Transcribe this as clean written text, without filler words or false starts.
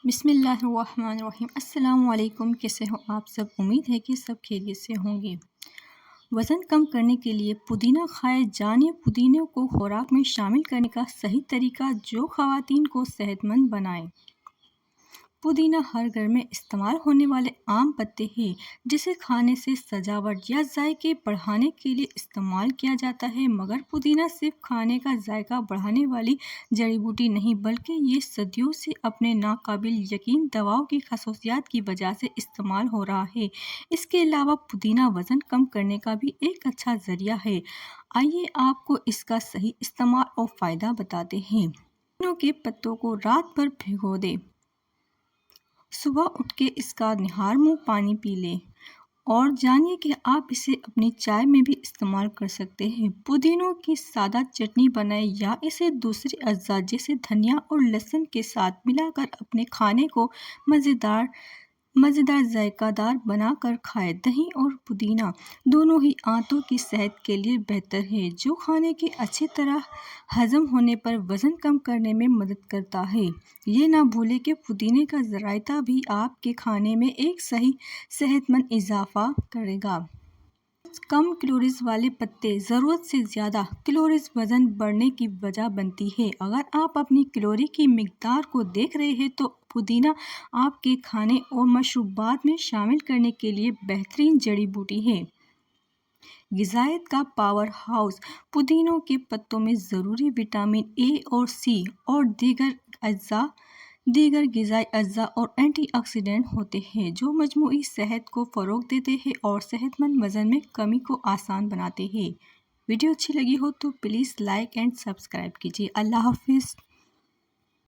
بسم اللہ الرحمن الرحیم۔ السلام علیکم، کیسے ہو آپ سب؟ امید ہے کہ سب خیریت سے ہوں گے۔ وزن کم کرنے کے لیے پودینہ کھائے جانے پودینے کو خوراک میں شامل کرنے کا صحیح طریقہ جو خواتین کو صحت مند بنائے۔ پودینہ ہر گھر میں استعمال ہونے والے عام پتے ہیں جسے کھانے سے سجاوٹ یا ذائقے بڑھانے کے لیے استعمال کیا جاتا ہے، مگر پودینہ صرف کھانے کا ذائقہ بڑھانے والی جڑی بوٹی نہیں بلکہ یہ صدیوں سے اپنے ناقابل یقین دواؤں کی خصوصیات کی وجہ سے استعمال ہو رہا ہے۔ اس کے علاوہ پودینہ وزن کم کرنے کا بھی ایک اچھا ذریعہ ہے۔ آئیے آپ کو اس کا صحیح استعمال اور فائدہ بتاتے ہیں۔ پودینوں کے پتوں کو رات بھر بھگو دیں، صبح اٹھ کے اس کا نہار منہ پانی پی لیں اور جانیے کہ آپ اسے اپنی چائے میں بھی استعمال کر سکتے ہیں۔ پودینوں کی سادہ چٹنی بنائیں یا اسے دوسرے اجزاء جیسے دھنیا اور لہسن کے ساتھ ملا کر اپنے کھانے کو مزیدار ذائقہ دار بنا کر کھائیں۔ دہی اور پودینہ دونوں ہی آنتوں کی صحت کے لیے بہتر ہے، جو کھانے کے اچھی طرح ہضم ہونے پر وزن کم کرنے میں مدد کرتا ہے۔ یہ نہ بھولیں کہ پودینے کا رائتہ بھی آپ کے کھانے میں ایک صحت مند اضافہ کرے گا۔ کم کیلوریز والے پتے ضرورت سے زیادہ کیلوریز وزن بڑھنے کی وجہ بنتی ہے۔ اگر آپ اپنی کیلوری کی مقدار کو دیکھ رہے ہیں تو پودینہ آپ کے کھانے اور مشروبات میں شامل کرنے کے لیے بہترین جڑی بوٹی ہے۔ غذائیت کا پاور ہاؤس پودینوں کے پتوں میں ضروری وٹامن اے اور سی اور دیگر غذائی اجزاء اور اینٹی آکسیڈنٹ ہوتے ہیں جو مجموعی صحت کو فروغ دیتے ہیں اور صحت مند وزن میں کمی کو آسان بناتے ہیں۔ ویڈیو اچھی لگی ہو تو پلیز لائک اینڈ سبسکرائب کیجیے۔ اللہ حافظ۔